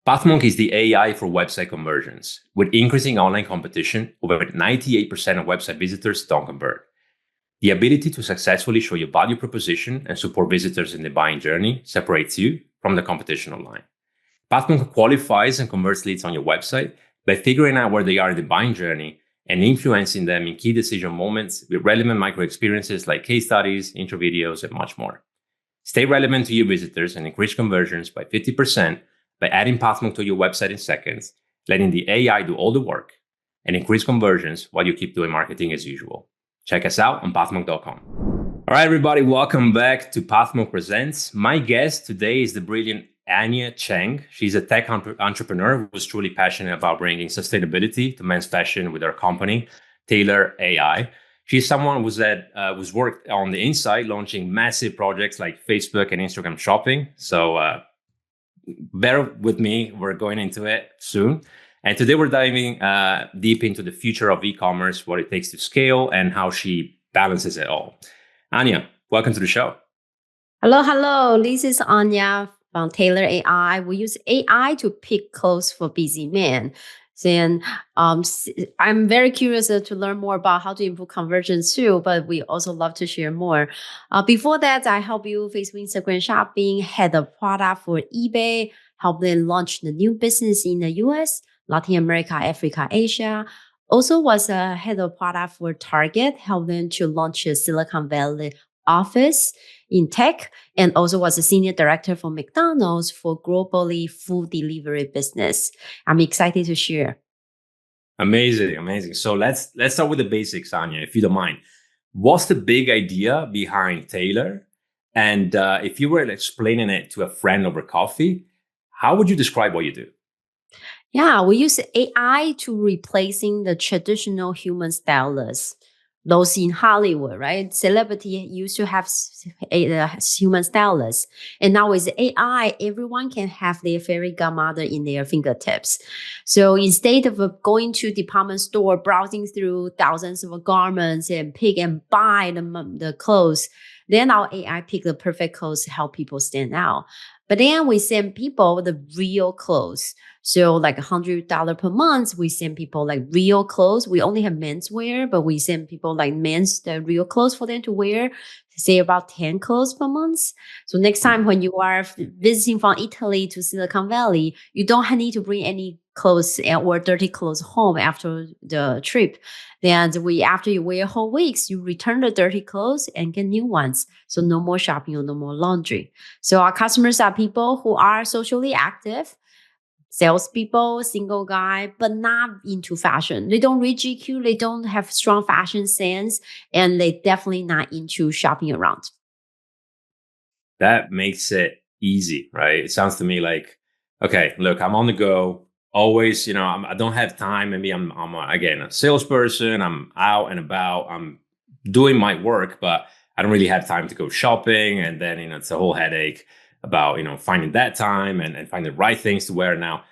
Pathmonk is the AI for website conversions. With increasing online competition, over 98% of website visitors don't convert. The ability to successfully show your value proposition and support visitors in the buying journey separates you from the competition online. Pathmonk qualifies and converts leads on your website by figuring out where they are in the buying journey and influencing them in key decision moments with relevant micro experiences like case studies, intro videos, and much more. Stay relevant to your visitors and increase conversions by 50% by adding Pathmonk to your website in seconds, letting the AI do all the work, and increase conversions while you keep doing marketing as usual. Check us out on pathmonk.com. All right, everybody, welcome back to Pathmonk Presents. My guest today is the brilliant Anya Cheng. She's a tech entrepreneur who's truly passionate about bringing sustainability to men's fashion with her company, Taelor AI. She's someone who's worked on the inside, launching massive projects like Facebook and Instagram shopping. So bear with me. We're going into it soon. And today we're diving deep into the future of e-commerce, what it takes to scale, and how she balances it all. Anya, welcome to the show. Hello. This is Anya from Taelor AI. We use AI to pick clothes for busy men. Then I'm very curious to learn more about how to improve conversion too, but we also love to share more. Before that, I help you Facebook, Instagram shopping, head of product for eBay, help them launch the new business in the US, Latin America, Africa, Asia. Also was a head of product for Target, help them to launch a Silicon Valley office in tech, and also was a senior director for McDonald's for globally food delivery business. I'm excited to share. Amazing. So let's start with the basics, Anya, if you don't mind. What's the big idea behind Taelor? And if you were explaining it to a friend over coffee, how would you describe what you do? Yeah, we use AI to replacing the traditional human stylists. Those in Hollywood, right? Celebrity used to have human stylists. And now with AI, everyone can have their fairy godmother in their fingertips. So instead of going to department store, browsing through thousands of garments and pick and buy the clothes, then our AI pick the perfect clothes to help people stand out. But then we send people the real clothes. So like $100 per month, we send people like real clothes. We only have menswear, but we send people like the real clothes for them to wear, say about 10 clothes per month. So next time when you are visiting from Italy to Silicon Valley, you don't need to bring any clothes or dirty clothes home after the trip. Then after you wear whole weeks, you return the dirty clothes and get new ones. So no more shopping or no more laundry. So our customers are people who are socially active, salespeople, single guy, but not into fashion. They don't read GQ, they don't have strong fashion sense, and they definitely not into shopping around. That makes it easy, right? It sounds to me like, okay, look, I'm on the go. Always, I don't have time. Maybe I'm again, a salesperson. I'm out and about. I'm doing my work, but I don't really have time to go shopping. And then, it's a whole headache about, finding that time and finding the right things to wear. Now,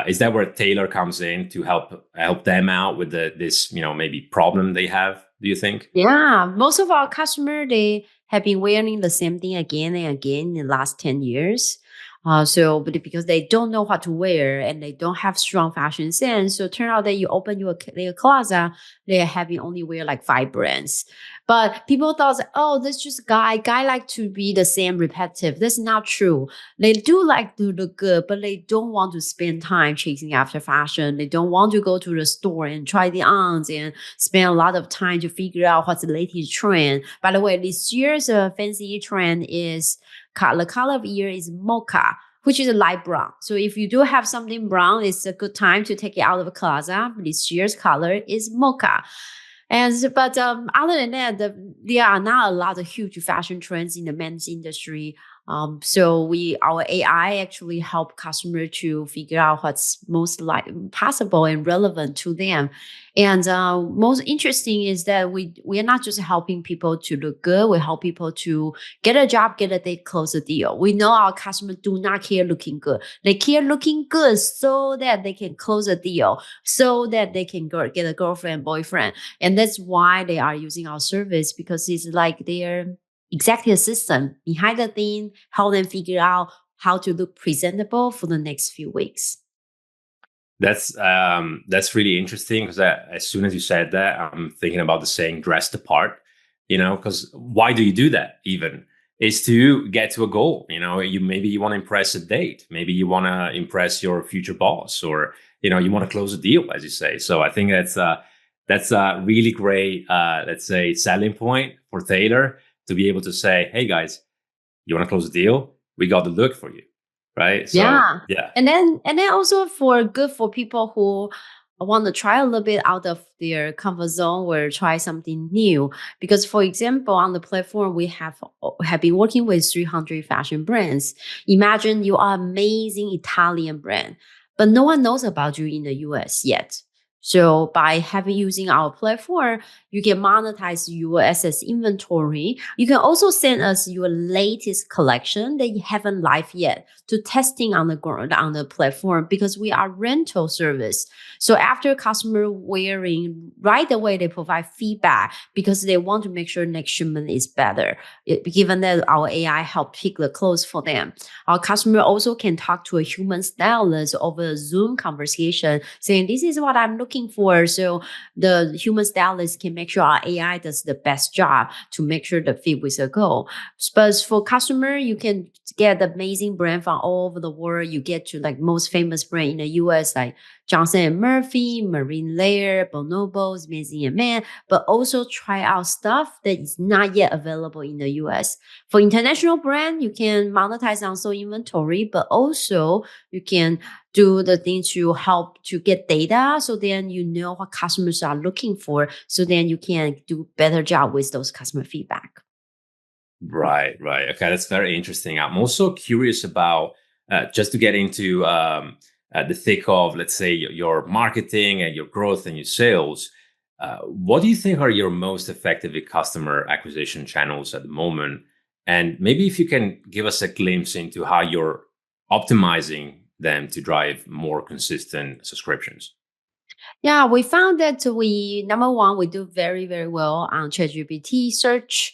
is that where Taelor comes in to help them out with this, maybe problem they have, do you think? Yeah, most of our customers, they have been wearing the same thing again and again in the last 10 years. But because they don't know what to wear and they don't have strong fashion sense, so turn out that you open their closet, they're having only wear like 5 brands. But people thought, oh, that's just guy like to be the same repetitive. That's not true. They do like to look good, but they don't want to spend time chasing after fashion. They don't want to go to the store and try the ons and spend a lot of time to figure out what's the latest trend. By the way, this year's fancy trend is the color of year is mocha, which is a light brown. So if you do have something brown, it's a good time to take it out of the closet. This year's color is mocha. But other than that, there are not a lot of huge fashion trends in the men's industry. So our AI actually help customer to figure out what's most possible and relevant to them. And most interesting is that we are not just helping people to look good. We help people to get a job, get a date, close a deal. We know our customers do not care looking good. They care looking good so that they can close a deal, so that they can get a girlfriend, boyfriend. And that's why they are using our service, because it's like their executive assistant behind the thing, help them figure out how to look presentable for the next few weeks. That's really interesting because as soon as you said that, I'm thinking about the saying "dress the part." Because why do you do that? Even is to get to a goal. Maybe you want to impress a date, maybe you want to impress your future boss, or you want to close a deal, as you say. So I think that's a really great, let's say, selling point for Taylor to be able to say, "Hey guys, you want to close a deal? We got the look for you." Right? So Yeah. yeah. And then also for good for people who want to try a little bit out of their comfort zone or try something new. Because for example, on the platform we have been working with 300 fashion brands. Imagine you are amazing Italian brand, but no one knows about you in the US yet. So by having using our platform, you can monetize your excess inventory. You can also send us your latest collection that you haven't live yet to testing on the platform, because we are rental service. So after customer wearing, right away they provide feedback because they want to make sure next shipment is better. Given that our AI help pick the clothes for them, our customer also can talk to a human stylist over a Zoom conversation, saying this is what I'm looking for. So the human stylist can make sure our AI does the best job to make sure the fit with the goal. But for customer, you can get amazing brand from all over the world. You get to like most famous brand in the US, like Johnson and Murphy, Marine Layer, Bonobos, Maison and Man, but also try out stuff that is not yet available in the US. For international brand, you can monetize on so inventory, but also you can do the thing to help to get data, so then you know what customers are looking for, so then you can do better job with those customer feedback. Right, right. Okay, that's very interesting. I'm also curious about just to get into the thick of, let's say, your marketing and your growth and your sales. What do you think are your most effective customer acquisition channels at the moment? And maybe if you can give us a glimpse into how you're optimizing them to drive more consistent subscriptions. Yeah, we found that we number one, we do very, very well on ChatGPT search.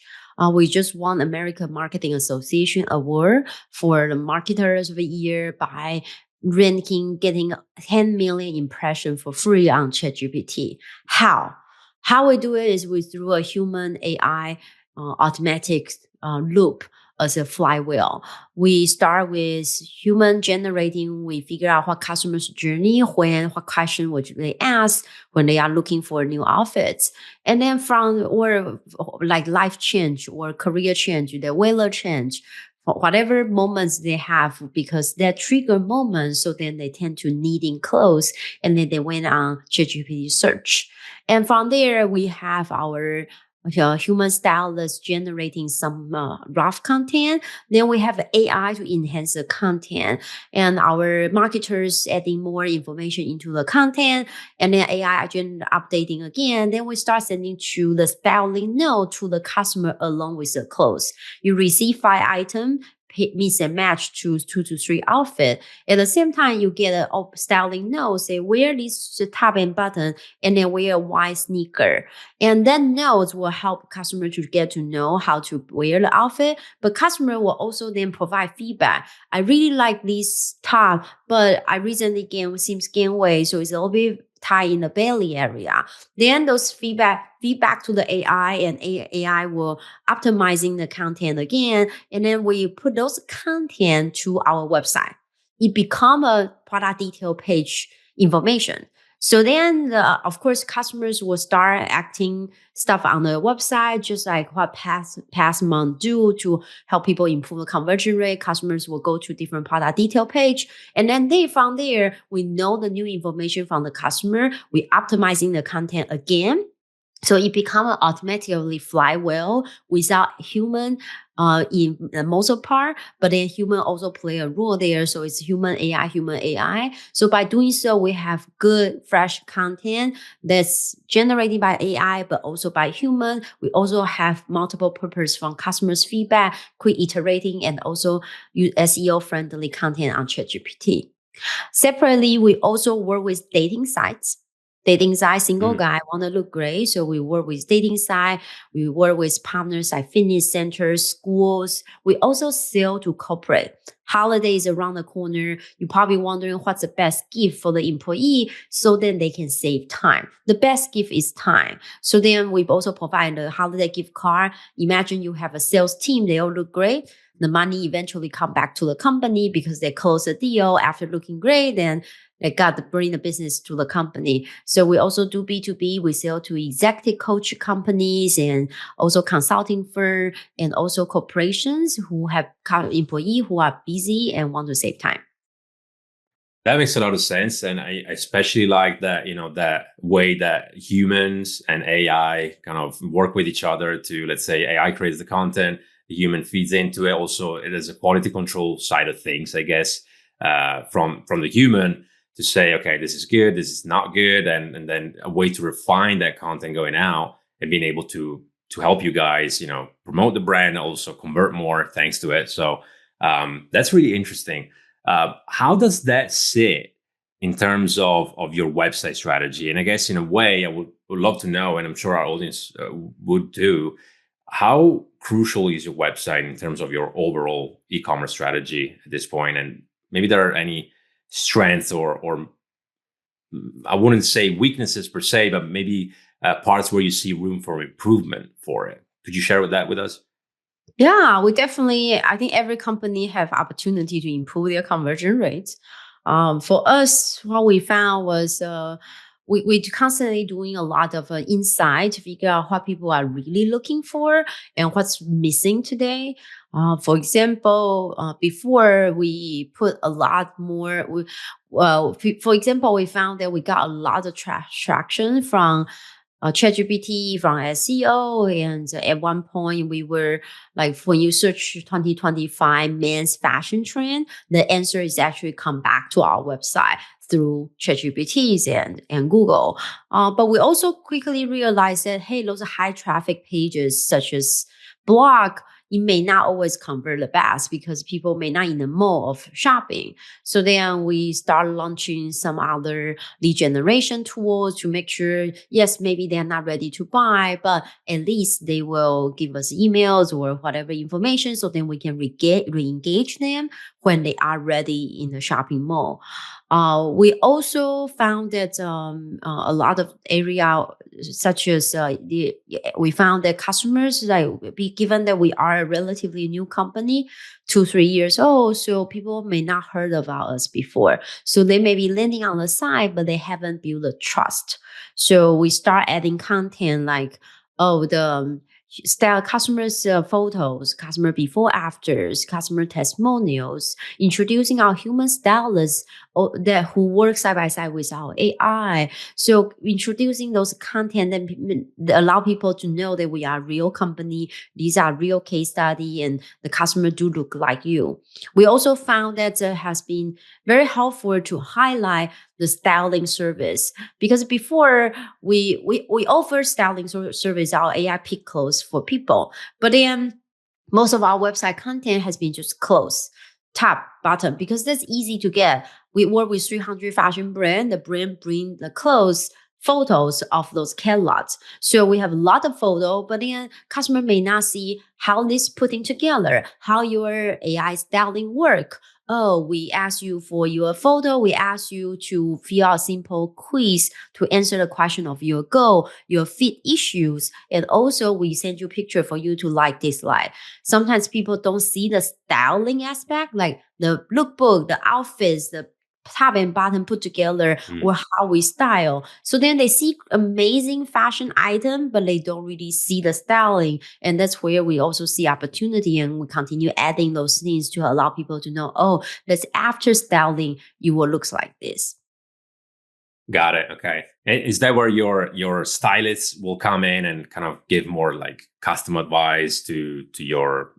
We just won American Marketing Association award for the marketers of the year by getting 10 million impressions for free on ChatGPT. How? How we do it is we through a human AI automatic loop as a flywheel. We start with human generating. We figure out what customers' journey, what question would they ask when they are looking for new outfits. And then or like life change or career change, the weather change, whatever moments they have, because they're trigger moments. So then they tend to needing clothes, and then they went on ChatGPT search. And from there, we have our human stylist generating some rough content. Then we have AI to enhance the content, and our marketers adding more information into the content, and then AI agent updating again. Then we start sending to the styling note to the customer along with the clothes. You receive 5 items, mix and match, choose 2 to 3 outfit. At the same time, you get a styling note, say wear this top and button, and then wear a white sneaker. And then notes will help customer to get to know how to wear the outfit. But customer will also then provide feedback. I really like this top, but I recently seems gain weight, so it's a little bit tight in the belly area. Then those feedback to the AI, and AI will optimizing the content again. And then we put those content to our website. It become a product detail page information. So then, of course, customers will start acting stuff on the website, just like what past month do to help people improve the conversion rate. Customers will go to different product detail page, and then from there, we know the new information from the customer. We optimizing the content again. So it become an automatically flywheel without human in the most part, but then human also play a role there. So it's human AI. So by doing so, we have good, fresh content that's generated by AI, but also by human. We also have multiple purpose from customers' feedback, quick iterating, and also use SEO friendly content on ChatGPT. Separately, we also work with dating sites. dating side, single Mm. guy want to look great. So we work with dating side. We work with partners like fitness centers, schools. We also sell to corporate. Holidays around the corner. You're probably wondering what's the best gift for the employee so then they can save time. The best gift is time. So then we've also provided a holiday gift card. Imagine you have a sales team. They all look great. The money eventually come back to the company because they close a deal after looking great. Then they got to bring the business to the company. So we also do B2B. We sell to executive coach companies and also consulting firm and also corporations who have employees who are busy and want to save time. That makes a lot of sense, and I especially like that, that way that humans and AI kind of work with each other to, let's say, AI creates the content, the human feeds into it. Also, there's a quality control side of things, I guess, from the human to say, okay, this is good, this is not good, and then a way to refine that content going out and being able to help you guys, promote the brand, also convert more thanks to it. So that's really interesting. How does that sit in terms of your website strategy? And I guess in a way, I would love to know, and I'm sure our audience would too, how crucial is your website in terms of your overall e-commerce strategy at this point? And maybe there are any strengths or I wouldn't say weaknesses per se, but maybe parts where you see room for improvement for it. Could you share that with us? Yeah, we definitely, I think every company have opportunity to improve their conversion rates. For us, what we found was we constantly doing a lot of insight to figure out what people are really looking for and what's missing today. For example, before we put a lot more, for example, we found that we got a lot of traction from ChatGPT, from SEO. And at one point, we were like, when you search 2025 men's fashion trend, the answer is actually come back to our website through ChatGPTs and Google. But we also quickly realized that, hey, those high traffic pages such as blog, it may not always convert the best because people may not in the mode of shopping. So then we start launching some other lead generation tools to make sure, yes, maybe they're not ready to buy, but at least they will give us emails or whatever information so then we can re-engage them when they are ready in the shopping mall. We also found that a lot of area such as we found that customers, like, given that we are a relatively new company, 2-3 years old, so people may not heard about us before. So they may be landing on the site, but they haven't built a trust. So we start adding content like, the style customers' photos, customer before afters, customer testimonials, introducing our human stylists that who work side by side with our AI. So introducing those content that allow people to know that we are a real company. These are real case study, and the customer do look like you. We also found that it has been very helpful to highlight the styling service, because before we offer styling service, our AI pick clothes for people, but then most of our website content has been just clothes, top, bottom, because that's easy to get. We work with 300 fashion brand. The brand bring the clothes photos of those catalogs. So we have a lot of photo, but then customer may not see how this putting together, how your AI styling work. Oh, we ask you for your photo. We ask you to fill out a simple quiz to answer the question of your goal, your fit issues. And also we send you picture for you to like, dislike. Sometimes people don't see the styling aspect, like the lookbook, the outfits, the top and bottom put together, or how we style. So then they see amazing fashion item, but they don't really see the styling. And that's where we also see opportunity, and we continue adding those things to allow people to know, oh, that's after styling, you will look like this. Got it. Okay. And is that where your stylists will come in and kind of give more like custom advice to your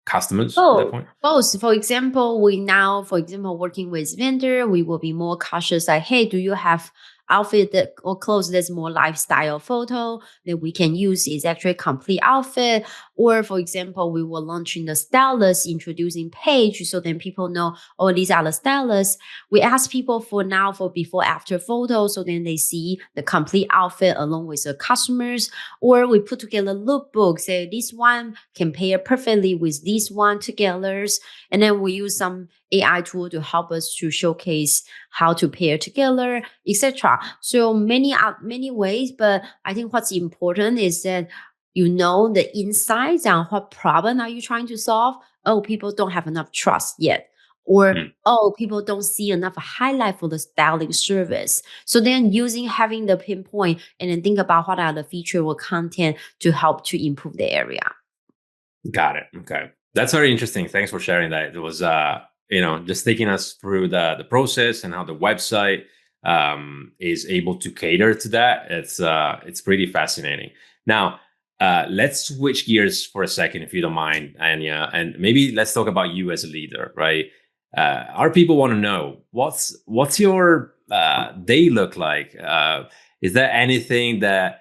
customers at that Oh, point? both. For example, we now, for example, working with vendor, we will be more cautious. Like, hey, do you have outfit that or clothes that's more lifestyle photo that we can use is actually complete outfit. Or for example, we were launching the stylist introducing page so then people know, oh, these are the stylists. We ask people for now for before after photos so then they see the complete outfit along with the customers. Or we put together lookbook, say this one can pair perfectly with this one together. And then we use some AI tool to help us to showcase how to pair together, etc. So many ways, but I think what's important is that you know the insights on what problem are you trying to solve. Oh, people don't have enough trust yet. Or, Mm. oh, people don't see enough highlight for the styling service. So then having the pinpoint and then think about what are the feature or content to help to improve the area. Got it. Okay. That's very interesting. Thanks for sharing that. It was just taking us through the process and how the website is able to cater to that. It's pretty fascinating. Now, let's switch gears for a second, if you don't mind, Anya, and maybe let's talk about you as a leader, right? Our people want to know what's your day look like? Is there anything that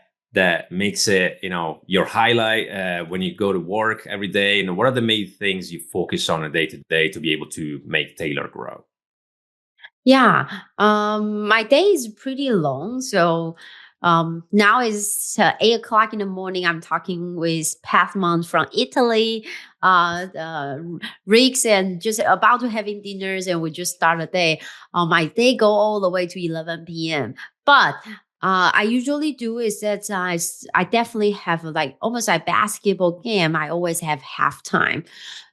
makes it, your highlight when you go to work every day? And what are the main things you focus on a day to day to be able to make Taylor grow? Yeah, my day is pretty long. So now it's 8 o'clock in the morning. I'm talking with Pathmont from Italy, Riggs, and just about to having dinners, and we just start the day. My day go all the way to 11 p.m. But I usually do is that I definitely have like almost like basketball game. I always have halftime.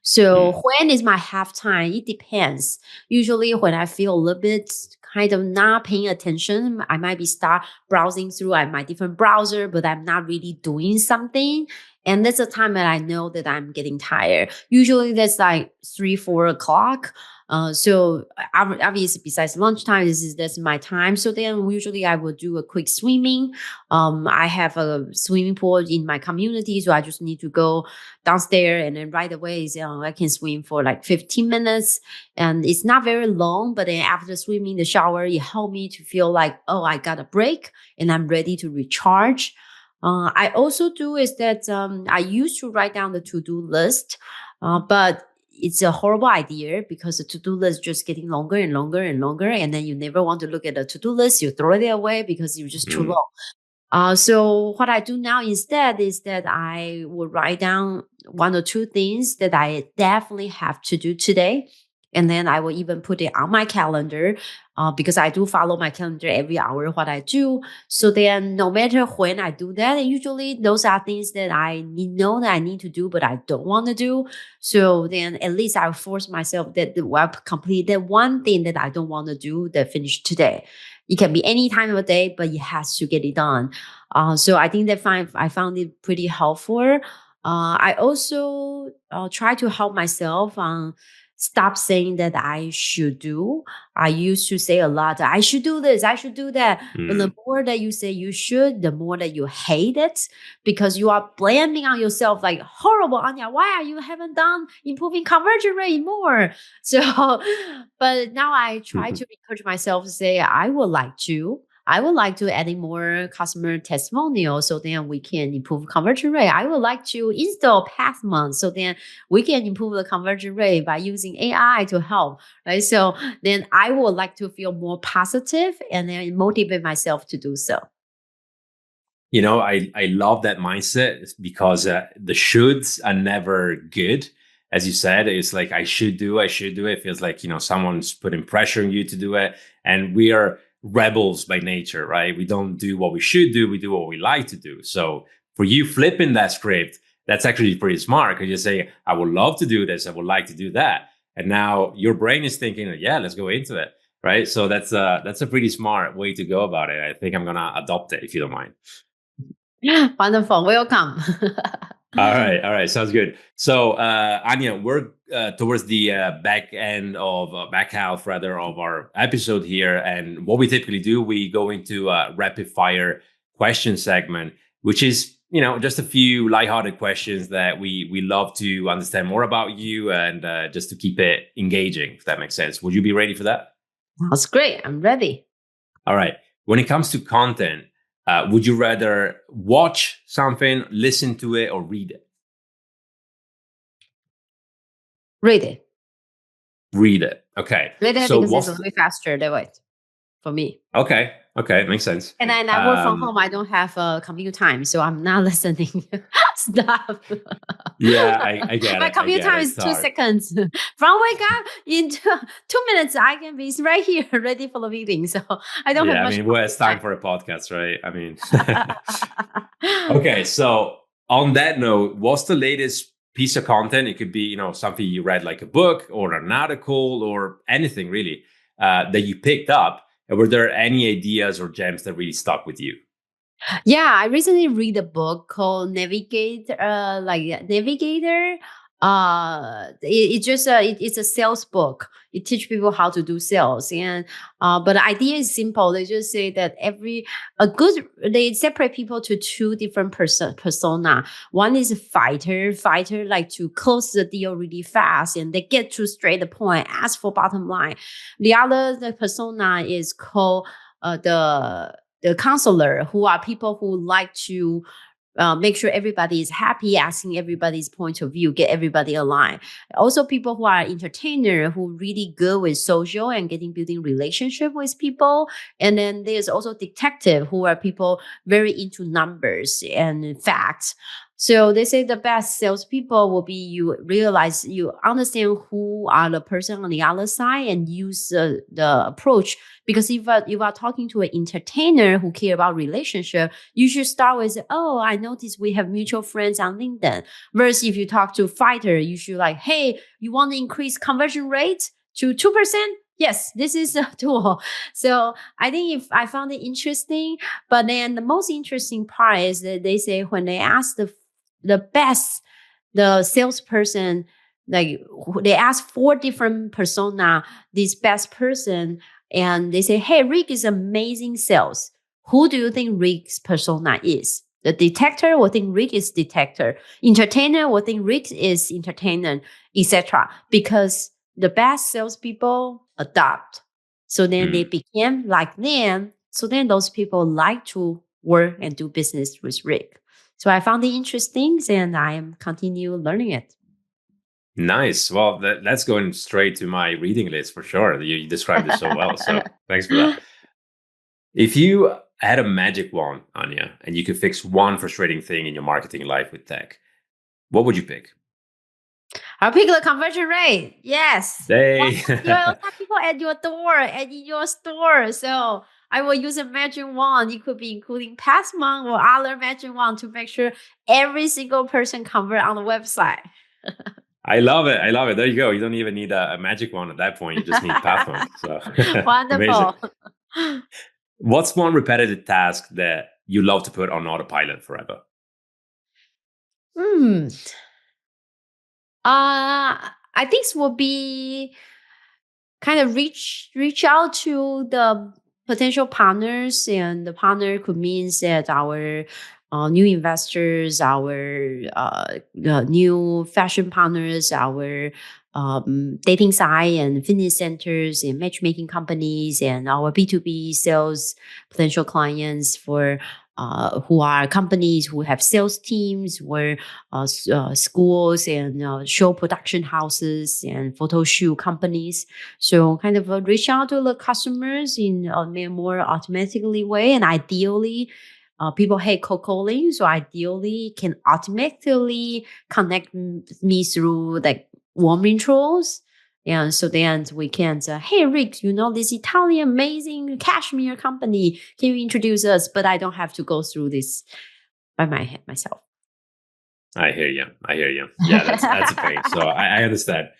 So Mm, when is my halftime? It depends. Usually when I feel a little bit kind of not paying attention, I might be start browsing through my different browser, but I'm not really doing something. And that's the time that I know that I'm getting tired. Usually that's like 3, 4 o'clock. Obviously besides lunchtime, that's my time. So then usually I will do a quick swimming. I have a swimming pool in my community, so I just need to go downstairs and then right away I can swim for like 15 minutes, and it's not very long, but then after swimming the shower it helped me to feel like, oh, I got a break and I'm ready to recharge. I also do is that I used to write down the to-do list, but it's a horrible idea because the to-do list just getting longer and longer and longer, and then you never want to look at the to-do list. You throw it away because it's just too mm, long. So what I do now instead is that I will write down 1 or 2 things that I definitely have to do today. And then I will even put it on my calendar because I do follow my calendar every hour what I do. So then no matter when I do that, and usually those are things that know that I need to do, but I don't want to do. So then at least I force myself that I complete that one thing that I don't want to do that finish today. It can be any time of the day, but it has to get it done. So I think I found it pretty helpful. I also try to help myself stop saying that I should do. I used to say a lot, I should do this, I should do that. But the mm. more that you say you should, the more that you hate it because you are blaming on yourself like, horrible, Anya, why are you haven't done improving conversion rate more? So, but now I try to encourage myself to say, I would like to add in more customer testimonials so then we can improve conversion rate. I would like to install Pathmont so then we can improve the conversion rate by using AI to help, right? So then I would like to feel more positive and then motivate myself to do so. I love that mindset because the shoulds are never good. As you said, it's like I should do, I should do it. It feels like someone's putting pressure on you to do it, and we are rebels by nature, right? We don't do what we should do; we do what we like to do. So for you flipping that script, that's actually pretty smart because you say, "I would love to do this, I would like to do that," and now your brain is thinking, "Yeah, let's go into it." Right. So that's a pretty smart way to go about it. I think I'm gonna adopt it if you don't mind. Wonderful. Welcome. All right, all right, sounds good. So, Anya, we're towards the back half rather of our episode here, and what we typically do, we go into a rapid fire question segment, which is just a few lighthearted questions that we love to understand more about you and just to keep it engaging, if that makes sense. Would you be ready for that? That's great. I'm ready. All right. when it comes to content, would you rather watch something, listen to it, or read it? Read it. Read it. Okay. Read it So because it's a what's little bit faster that way for me. okay? Okay, makes sense. And then I work from home. I don't have commute time, so I'm not listening stuff. Yeah, I get My it. I commute get time it. is It's 2 seconds. From wake up in 2 minutes, I can be right here ready for the meeting. So I don't have Yeah, I much mean, well, it's time time. for a podcast, right? I mean, okay. So on that note, what's the latest piece of content? It could be, something you read, like a book or an article or anything really, that you picked up. And were there any ideas or gems that really stuck with you? Yeah, I recently read a book called Navigator. It's just it's a sales book. It teach people how to do sales, and but the idea is simple. They just say that they separate people to two different persona. One is a fighter like to close the deal really fast, and they get to straight the point, ask for bottom line. The persona is called the counselor, who are people who like to make sure everybody is happy, asking everybody's point of view, get everybody aligned. Also, people who are entertainer, who really good with social and building relationship with people. And then there's also detective, who are people very into numbers and facts. So they say the best salespeople will be you realize you understand who are the person on the other side and use the approach. Because if you are talking to an entertainer who care about relationship, you should start with, oh, I noticed we have mutual friends on LinkedIn. Versus if you talk to fighter, you should like, hey, you want to increase conversion rate to 2%? Yes, this is a tool. So I think if I found it interesting, but then the most interesting part is that they say when they ask the salesperson, like they ask 4 different persona, this best person, and they say, hey, Rick is amazing sales. Who do you think Rick's persona is? The detector will think Rick is detector. Entertainer will think Rick is entertainer, etc. Because the best salespeople adopt. So then they became like them. So then those people like to work and do business with Rick. So I found it interesting and I am continue learning it. Nice. Well, that's going straight to my reading list for sure. You described it so well. So thanks for that. If you had a magic wand, Anya, and you could fix one frustrating thing in your marketing life with tech, what would you pick? I'll pick the conversion rate. Yes. They You will have people at your door and in your store. So I will use a magic wand. It could be including past month or other magic wand to make sure every single person convert on the website. I love it. I love it. There you go. You don't even need a magic wand at that point. You just need Pathwand. So amazing. Wonderful. What's one repetitive task that you love to put on autopilot forever? Hmm. I think it will be kind of reach out to the potential partners, and the partner could mean that our new investors, our new fashion partners, our dating site and fitness centers and matchmaking companies, and our B2B sales potential clients for who are companies who have sales teams, or schools and show production houses and photo shoot companies. So kind of reach out to the customers in a more automatically way. And ideally, people hate cold calling. So ideally can automatically connect me through like warm intros. And so then we can say, hey, Rick, you know this Italian amazing cashmere company. Can you introduce us? But I don't have to go through this by myself. I hear you. I hear you. Yeah, that's a pain. So I understand.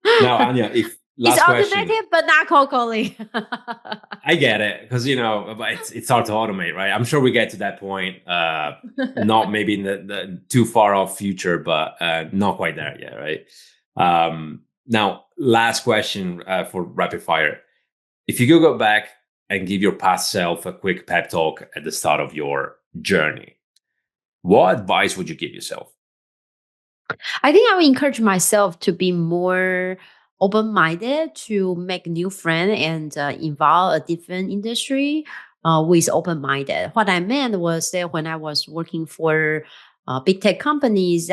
Now, Anya, if It's last question, automated, but not cold calling. I get it because but it's hard to automate, right? I'm sure we get to that point. Not maybe in the too far off future, but not quite there yet, right? Now, last question for rapid fire. If you could go back and give your past self a quick pep talk at the start of your journey, what advice would you give yourself? I think I would encourage myself to be more open-minded to make new friends and involve a different industry. with open-minded. What I meant was that when I was working for big tech companies,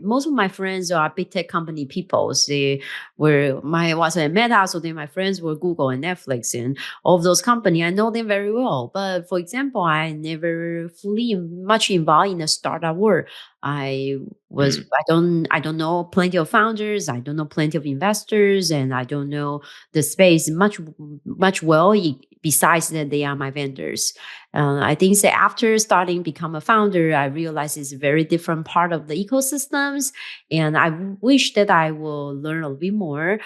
most of my friends are big tech company people. They was at Meta, so then my friends were Google and Netflix and all of those companies. I know them very well. But for example, I never fully much involved in the startup world. I Mm. I don't know plenty of founders. I don't know plenty of investors, and I don't know the space much well. Besides that, they are my vendors. I think that after starting become a founder, I realized it's a very different part of the ecosystems, and I wish that I will learn a little bit more.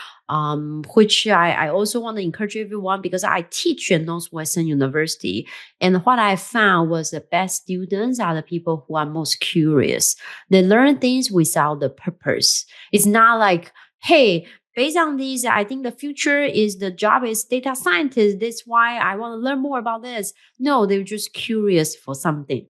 Which I also want to encourage everyone because I teach at Northwestern University, and what I found was the best students are the people who are most curious. They learn things without the purpose. It's not like, hey, based on these, I think the future is the job is data scientist. That's why I want to learn more about this. No, they're just curious for something.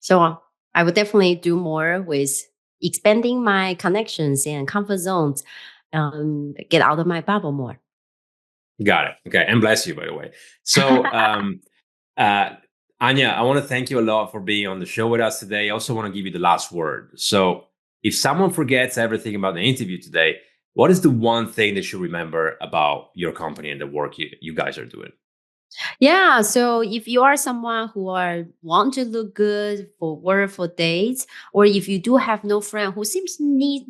So I would definitely do more with expanding my connections and comfort zones, get out of my bubble more. Got it. Okay. And bless you, by the way. So, uh, Anya, I want to thank you a lot for being on the show with us today. I also want to give you the last word. So, if someone forgets everything about the interview today, what is the one thing they should remember about your company and the work you guys are doing? Yeah, so if you are someone who are want to look good for work for dates, or if you do have no friend who seems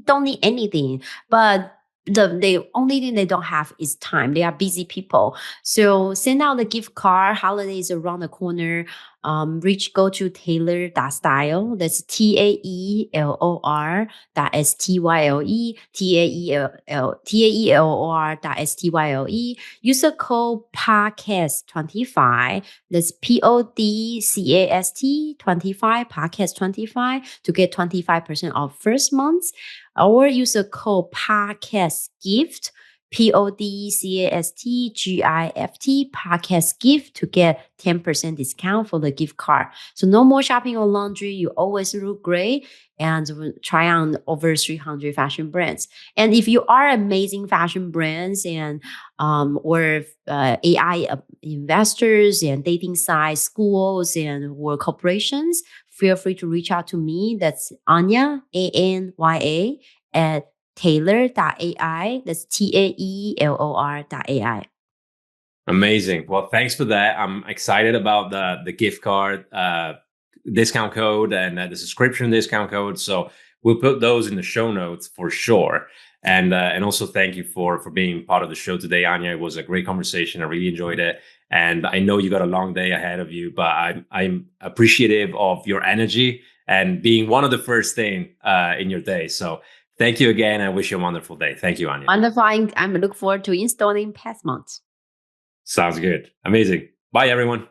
don't need anything, but the only thing they don't have is time. They are busy people. So send out the gift card. Holidays around the corner. Go to Taelor.style. That's Taelor.style. Use the code podcast25. That's podcast 25 podcast 25 to get 25% off first month, or use the code podcast gift podcast gift podcast gift to get 10% discount for the gift card. So no more shopping or laundry. You always look great and try on over 300 fashion brands. And if you are amazing fashion brands and or AI investors and dating sites, schools and or corporations, feel free to reach out to me. That's Anya, Anya, at Taelor.ai. That's Taelor.ai. Amazing. Well, thanks for that. I'm excited about the gift card discount code and the subscription discount code. So we'll put those in the show notes for sure. And also thank you for being part of the show today, Anya. It was a great conversation. I really enjoyed it. And I know you got a long day ahead of you, but I'm appreciative of your energy and being one of the first thing in your day. So thank you again. I wish you a wonderful day. Thank you, Anya. Wonderful. I'm looking forward to installing Passmont. Sounds good. Amazing. Bye, everyone.